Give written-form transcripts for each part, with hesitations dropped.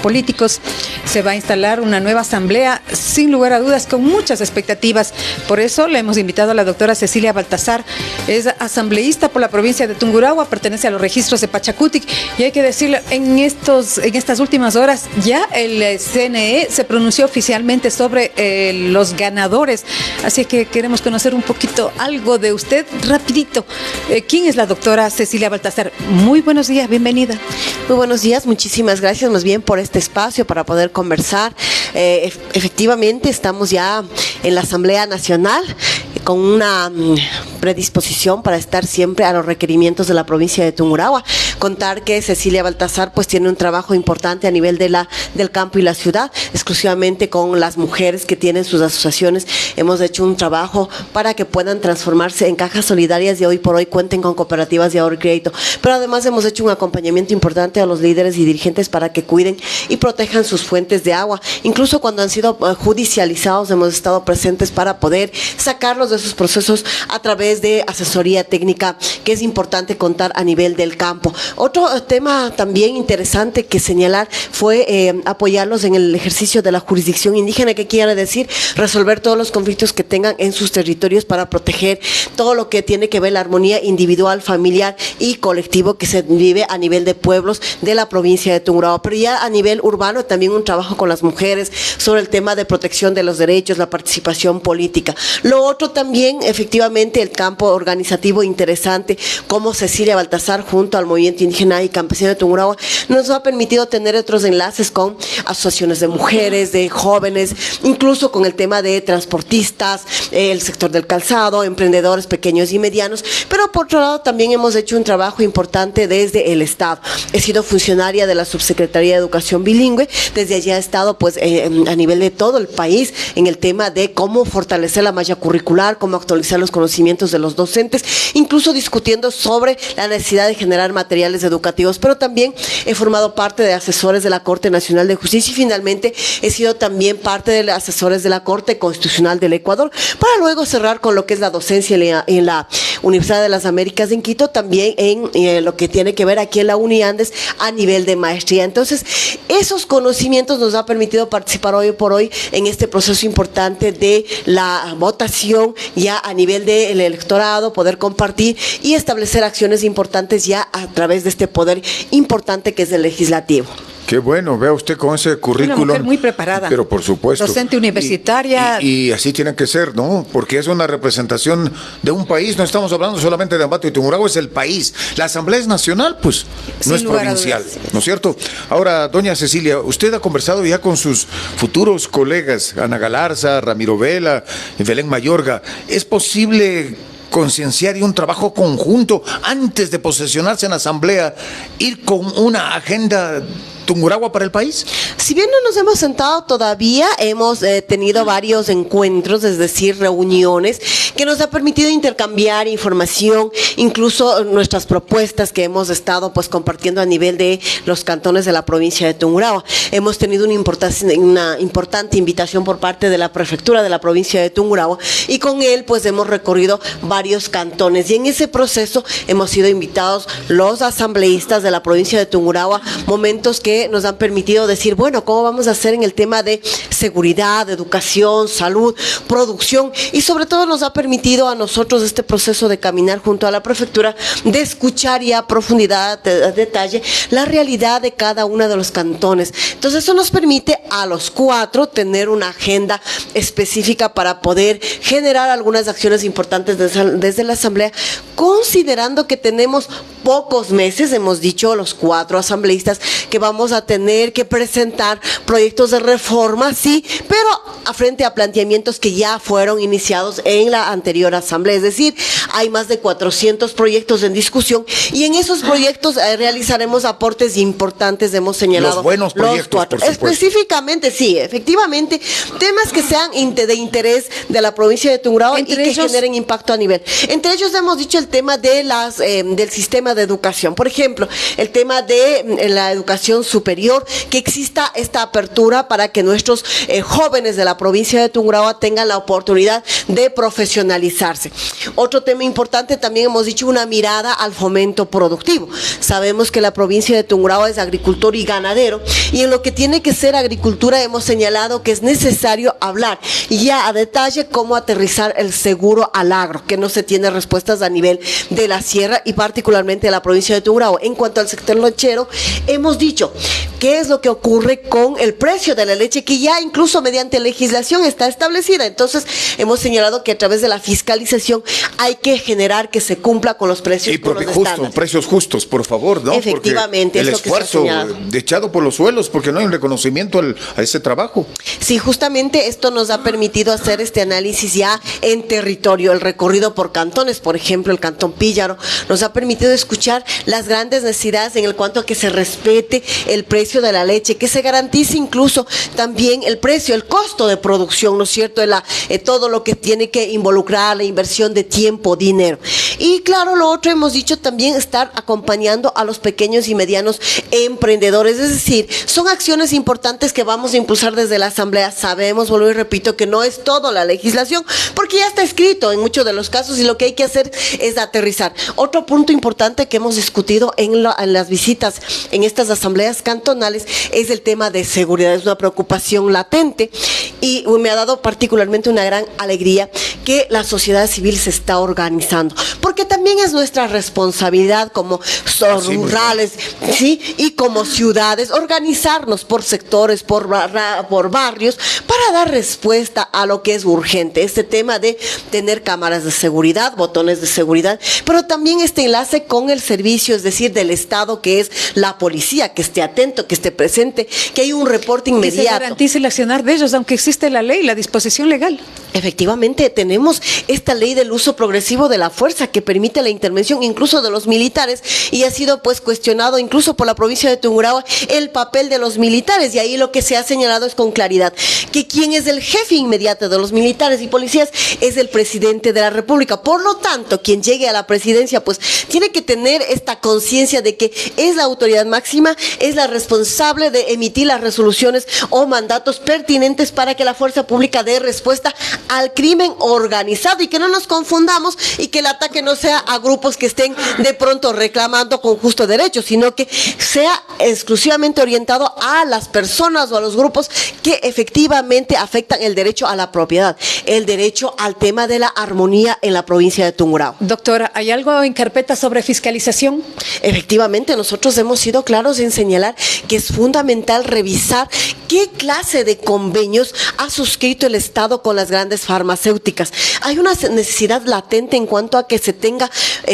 políticos. Se va a instalar una nueva asamblea, sin lugar a dudas, con muchas expectativas. Por eso le hemos invitado a la doctora Cecilia Baltasar. Es asambleísta por la provincia de Tungurahua, pertenece a los registros de Pachacutic, y hay que decirlo, en estas últimas horas ya el CNE se pronunció oficialmente sobre los ganadores. Así que queremos conocer un poquito algo de usted, rapidito. ¿Quién es la doctora Cecilia Baltasar? Muy buenos días, bienvenida. Muy buenos días, muchísimas gracias más bien por este espacio para poder conversar. Efectivamente, estamos ya en la Asamblea Nacional con una predisposición para estar siempre a los requerimientos de la provincia de Tungurahua. Contar que Cecilia Baltasar pues tiene un trabajo importante a nivel del campo y la ciudad, exclusivamente con las mujeres que tienen sus asociaciones. Hemos hecho un trabajo para que puedan transformarse en cajas solidarias y hoy por hoy cuenten con cooperativas de ahorro y crédito. Pero además hemos hecho un acompañamiento importante a los líderes y dirigentes para que cuiden y protejan sus fuentes de agua. Incluso cuando han sido judicializados hemos estado presentes para poder sacarlos de esos procesos a través de asesoría técnica, que es importante contar a nivel del campo. Otro tema también interesante que señalar fue apoyarlos en el ejercicio de la jurisdicción indígena, que quiere decir resolver todos los conflictos que tengan en sus territorios para proteger todo lo que tiene que ver la armonía individual, familiar y colectivo que se vive a nivel de pueblos de la provincia de Tungurahua. Pero ya a nivel urbano también un trabajo con las mujeres sobre el tema de protección de los derechos, la participación política. Lo otro también, efectivamente, el campo organizativo interesante, como Cecilia Baltasar junto al movimiento indígena y campesino de Tungurahua nos ha permitido tener otros enlaces con asociaciones de mujeres, de jóvenes, incluso con el tema de transportistas, el sector del calzado, emprendedores pequeños y medianos. Pero por otro lado también hemos hecho un trabajo importante desde el Estado. He sido funcionaria de la Subsecretaría de Educación Bilingüe, desde allí he estado pues a nivel de todo el país en el tema de cómo fortalecer la malla curricular, cómo actualizar los conocimientos de los docentes, incluso discutiendo sobre la necesidad de generar materiales educativos, pero también he formado parte de asesores de la Corte Nacional de Justicia y finalmente he sido también parte de los asesores de la Corte Constitucional del Ecuador, para luego cerrar con lo que es la docencia en la Universidad de las Américas en Quito, también en lo que tiene que ver aquí en la Uniandes a nivel de maestría. Entonces, esos conocimientos nos ha permitido participar hoy por hoy en este proceso importante de la votación ya a nivel del electorado, poder compartir y establecer acciones importantes ya a través de este poder importante que es el legislativo. Qué bueno, vea usted con ese currículum. Una mujer muy preparada. Pero por supuesto. Docente universitaria. Y así tiene que ser, ¿no? Porque es una representación de un país. No estamos hablando solamente de Ambato y Tungurahua, es el país. La Asamblea es nacional, pues, no es provincial, ¿no es cierto? Ahora, doña Cecilia, usted ha conversado ya con sus futuros colegas, Ana Galarza, Ramiro Vela, Belén Mayorga. ¿Es posible concienciar y un trabajo conjunto antes de posesionarse en la Asamblea, ir con una agenda Tungurahua para el país? Si bien no nos hemos sentado todavía, hemos tenido varios encuentros, es decir, reuniones, que nos ha permitido intercambiar información, incluso nuestras propuestas que hemos estado pues compartiendo a nivel de los cantones de la provincia de Tungurahua. Hemos tenido una importante invitación por parte de la prefectura de la provincia de Tungurahua y con él pues hemos recorrido varios cantones y en ese proceso hemos sido invitados los asambleístas de la provincia de Tungurahua, momentos que nos han permitido decir, bueno, ¿cómo vamos a hacer en el tema de seguridad, educación, salud, producción? Y sobre todo nos ha permitido a nosotros este proceso de caminar junto a la prefectura, de escuchar y a profundidad, a detalle, la realidad de cada uno de los cantones. Entonces eso nos permite a los cuatro tener una agenda específica para poder generar algunas acciones importantes desde la Asamblea, considerando que tenemos pocos meses, hemos dicho los cuatro asambleístas, que vamos a tener que presentar proyectos de reforma, sí, pero a frente a planteamientos que ya fueron iniciados en la anterior asamblea, es decir, hay más de 400 proyectos en discusión y en esos proyectos realizaremos aportes importantes, hemos señalado. Los buenos proyectos, por supuesto. Específicamente, sí, efectivamente, temas que sean de interés de la provincia de Tungurahua y que generen impacto a nivel. Entre ellos hemos dicho el tema de del sistema de educación. Por ejemplo, el tema de la educación superior, que exista esta apertura para que nuestros jóvenes de la provincia de Tungurahua tengan la oportunidad de profesionalizarse. Otro tema importante, también hemos dicho, una mirada al fomento productivo. Sabemos que la provincia de Tungurahua es agricultor y ganadero, y en lo que tiene que ser agricultura hemos señalado que es necesario hablar ya a detalle cómo aterrizar el seguro al agro, que no se tiene respuestas a nivel de la sierra y particularmente de la provincia de Tungurahua. En cuanto al sector lechero, hemos dicho qué es lo que ocurre con el precio de la leche, que ya incluso mediante legislación está establecida. Entonces hemos señalado que a través de la fiscalización hay que generar que se cumpla con los precios, con los estándares. Precios justos, por favor, ¿no? Efectivamente, porque el esfuerzo echado por los suelos, porque no hay un reconocimiento a ese trabajo. Sí, justamente esto nos ha permitido hacer este análisis ya en territorio, el recorrido por cantones. Por ejemplo, el cantón Píllaro nos ha permitido escuchar las grandes necesidades en el cuanto a que se respete el precio de la leche, que se garantice incluso también el precio, el costo de producción, ¿no es cierto? Todo lo que tiene que involucrar la inversión de tiempo, dinero. Y claro, lo otro hemos dicho también, estar acompañando a los pequeños y medianos emprendedores, es decir, son acciones importantes que vamos a impulsar desde la Asamblea. Sabemos, vuelvo y repito, que no es todo la legislación, porque ya está escrito en muchos de los casos y lo que hay que hacer es aterrizar. Otro punto importante que hemos discutido en las visitas en estas asambleas cantonales es el tema de seguridad. Es una preocupación latente y me ha dado particularmente una gran alegría que la sociedad civil se está organizando, porque también es nuestra responsabilidad como rurales, ¿sí? Y como ciudades, organizarnos por sectores, por barrios, para dar respuesta a lo que es urgente. Este tema de tener cámaras de seguridad, botones de seguridad, pero también este enlace con el servicio, es decir, del Estado, que es la policía, que esté atento, que esté presente, que hay un reporte inmediato. Que se garantice el accionar de ellos, aunque existe la ley, la disposición legal. Efectivamente, tenemos esta ley del uso progresivo de la fuerza que permite la intervención incluso de los militares, y ha sido pues cuestionado incluso por la provincia de Tungurahua el papel de los militares, y ahí lo que se ha señalado es con claridad que quien es el jefe inmediato de los militares y policías es el presidente de la República. Por lo tanto, quien llegue a la presidencia pues tiene que tener esta conciencia de que es la autoridad máxima, es la responsable de emitir las resoluciones o mandatos pertinentes para que la fuerza pública dé respuesta al crimen organizado, y que no nos confundamos y que el ataque no sea a grupos que estén de pronto reclamando con justo derecho, sino que sea exclusivamente orientado a las personas o a los grupos que efectivamente afectan el derecho a la propiedad, el derecho al tema de la armonía en la provincia de Tungurahua. Doctora, ¿hay algo en carpeta sobre fiscalización? Efectivamente, nosotros hemos sido claros en señalar que es fundamental revisar qué clase de convenios ha suscrito el Estado con las grandes farmacéuticas. Hay una necesidad latente en cuanto a que se tenga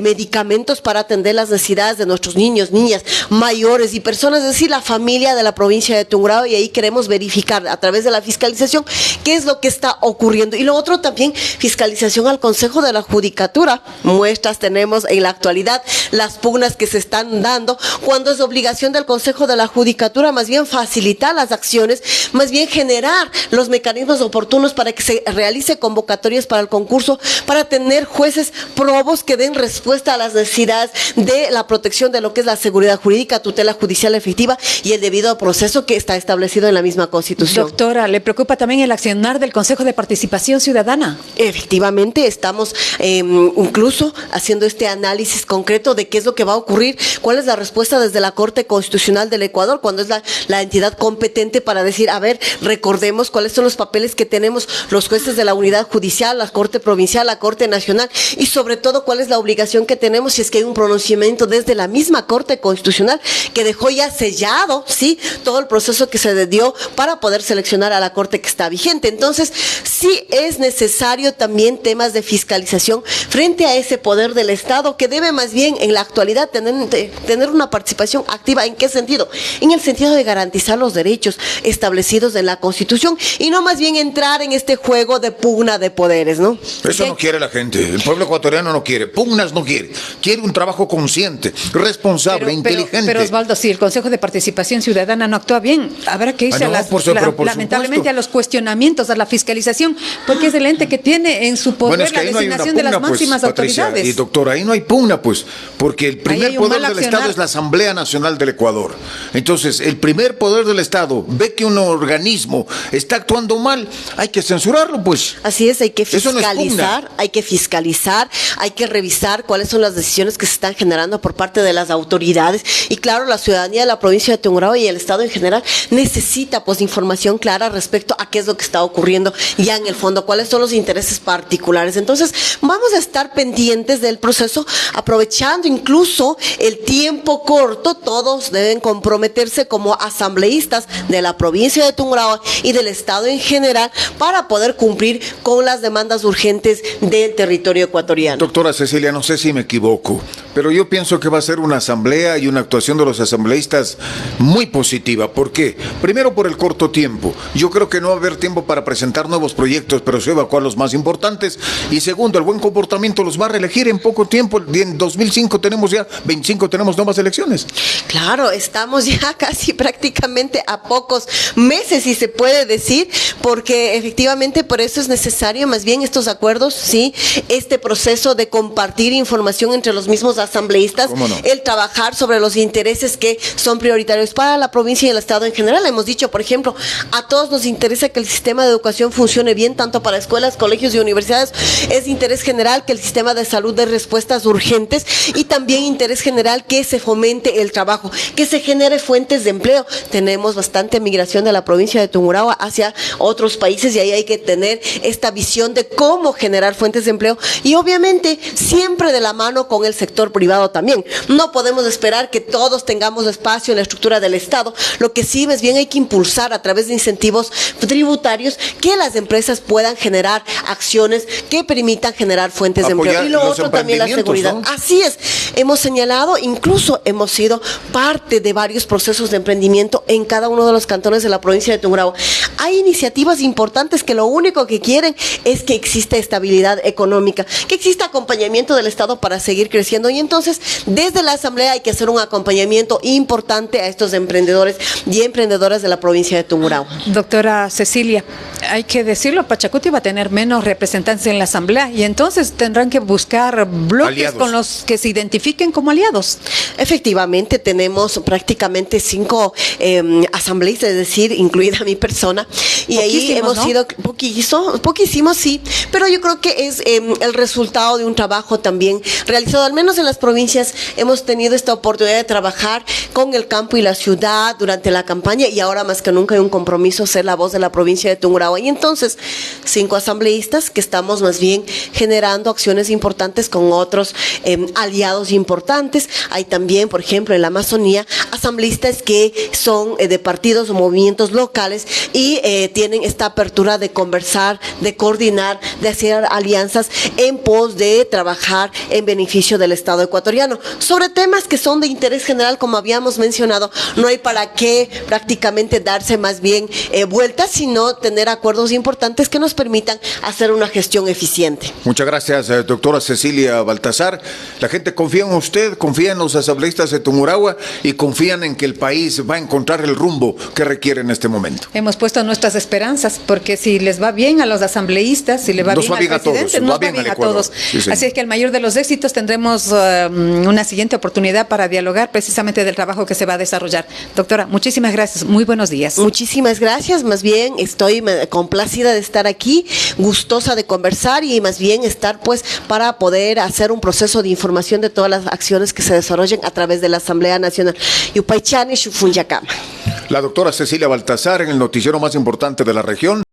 medicamentos para atender las necesidades de nuestros niños, niñas, mayores y personas, es decir, la familia de la provincia de Tungurahua, y ahí queremos verificar a través de la fiscalización qué es lo que está ocurriendo. Y lo otro también, fiscalización al Consejo de la Judicatura. Muestras tenemos en la actualidad las pugnas que se están dando, cuando es obligación del Consejo de la Judicatura más bien facilitar las acciones, más bien generar los mecanismos oportunos para que se realice convocatorias para el concurso, para tener jueces probos que den respuesta a las necesidades de la protección de lo que es la seguridad jurídica, tutela judicial efectiva y el debido proceso que está establecido en la misma Constitución. Doctora, ¿le preocupa también el accionar del Consejo de Participación Ciudadana? Efectivamente, estamos incluso haciendo este análisis concreto de qué es lo que va a ocurrir, cuál es la respuesta desde la Corte Constitucional del Ecuador, cuando es la entidad competente para decir, a ver, recordemos cuáles son los papeles que tenemos los jueces de la unidad judicial, la Corte Provincial, la Corte Nacional, y sobre todo cuál es la obligación que tenemos si es que hay un pronunciamiento desde la misma Corte Constitucional que dejó ya sellado, sí, todo el proceso que se dio para poder seleccionar a la Corte que está vigente. Entonces, sí es necesario también temas de fiscalización frente a ese poder del Estado, que debe más bien en la actualidad tener una participación activa. ¿En qué sentido? En el sentido de garantizar los derechos establecidos en la Constitución, y no más bien entrar en este juego tipo de pugna de poderes, ¿no? Eso no quiere la gente, el pueblo ecuatoriano no quiere, pugnas no quiere, quiere un trabajo consciente, responsable, inteligente. Pero Osvaldo, si el Consejo de Participación Ciudadana no actúa bien, habrá que irse lamentablemente a los cuestionamientos, a la fiscalización, porque es el ente que tiene en su poder la designación de las máximas autoridades. Y doctora, ahí no hay pugna, pues, porque el primer poder del Estado es la Asamblea Nacional del Ecuador. Entonces, el primer poder del Estado ve que un organismo está actuando mal, hay que censurarlo, pues. Así es, hay que fiscalizar, no hay que revisar cuáles son las decisiones que se están generando por parte de las autoridades. Y claro, la ciudadanía de la provincia de Tungurahua y el Estado en general necesita pues información clara respecto a qué es lo que está ocurriendo ya en el fondo, cuáles son los intereses particulares. Entonces, vamos a estar pendientes del proceso, aprovechando incluso el tiempo corto. Todos deben comprometerse como asambleístas de la provincia de Tungurahua y del Estado en general para poder cumplir con las demandas urgentes del territorio ecuatoriano. Doctora Cecilia, no sé si me equivoco, pero yo pienso que va a ser una asamblea y una actuación de los asambleístas muy positiva. ¿Por qué? Primero, por el corto tiempo. Yo creo que no va a haber tiempo para presentar nuevos proyectos, pero sí evacuar los más importantes. Y segundo, el buen comportamiento los va a reelegir en poco tiempo. En 2005 tenemos ya, 25 tenemos nuevas elecciones. Claro, estamos ya casi prácticamente a pocos meses, si se puede decir, porque efectivamente por eso es necesario más bien estos acuerdos, sí, este proceso de compartir información entre los mismos asambleístas, ¿cómo no? El trabajar sobre los intereses que son prioritarios para la provincia y el Estado en general. Hemos dicho, por ejemplo, a todos nos interesa que el sistema de educación funcione bien, tanto para escuelas, colegios y universidades. Es de interés general que el sistema de salud dé respuestas urgentes y también interés general que se fomente el trabajo, que se genere fuentes de empleo. Tenemos bastante migración de la provincia de Tungurahua hacia otros países y ahí hay que tener esta visión de cómo generar fuentes de empleo y obviamente siempre de la mano con el sector privado también. No podemos esperar que todos tengamos espacio en la estructura del Estado. Lo que sí más bien hay que impulsar a través de incentivos tributarios que las empresas puedan generar acciones que permitan generar fuentes de empleo. Y lo otro también la seguridad. ¿No? Así es. Hemos señalado, incluso hemos sido parte de varios procesos de emprendimiento en cada uno de los cantones de la provincia de Tungurahua. Hay iniciativas importantes que lo único que quieren es que exista estabilidad económica, que exista acompañamiento del Estado para seguir creciendo y entonces desde la Asamblea hay que hacer un acompañamiento importante a estos emprendedores y emprendedoras de la provincia de Tungurahua. Doctora Cecilia, hay que decirlo, Pachacuti va a tener menos representantes en la Asamblea y entonces tendrán que buscar bloques aliados con los que se identifiquen como aliados. Efectivamente, tenemos prácticamente 5 asambleístas, es decir, incluida mi persona, y ahí hemos sido poquísimos, sí, pero yo creo que es el resultado de un trabajo también realizado, al menos en las provincias hemos tenido esta oportunidad de trabajar con el campo y la ciudad durante la campaña y ahora más que nunca hay un compromiso ser la voz de la provincia de Tungurahua y entonces 5 asambleístas que estamos más bien generando acciones importantes con otros aliados importantes. Hay también, por ejemplo, en la Amazonía, asambleístas que son de partidos o movimientos locales y tienen esta apertura de conversar, de coordinar, de hacer alianzas en pos de trabajar en beneficio del Estado ecuatoriano. Sobre temas que son de interés general, como habíamos mencionado, no hay para qué prácticamente darse más bien vueltas, sino tener acuerdos importantes que nos permitan hacer una gestión eficiente. Muchas gracias, doctora Cecilia Baltazar. La gente confía en usted, confía en los asambleístas de Tungurahua y confían en que el país va a encontrar el rumbo que requiere en este momento. Hemos puesto nuestras esperanzas, porque si les va bien a los asambleístas, si le va bien al presidente, nos va bien a todos. Sí, así es que el mayor de los éxitos tendremos una siguiente oportunidad para dialogar precisamente del trabajo que se va a desarrollar. Doctora, muchísimas gracias, muy buenos días. Muchísimas gracias, más bien estoy complacida de estar aquí, gustosa de conversar y más bien estar pues para poder hacer un proceso de información de todas las acciones que se desarrollen a través de la Asamblea Nacional. Yupaychani Shufunyakama. La doctora Cecilia Baltazar en el noticiero más importante de la región.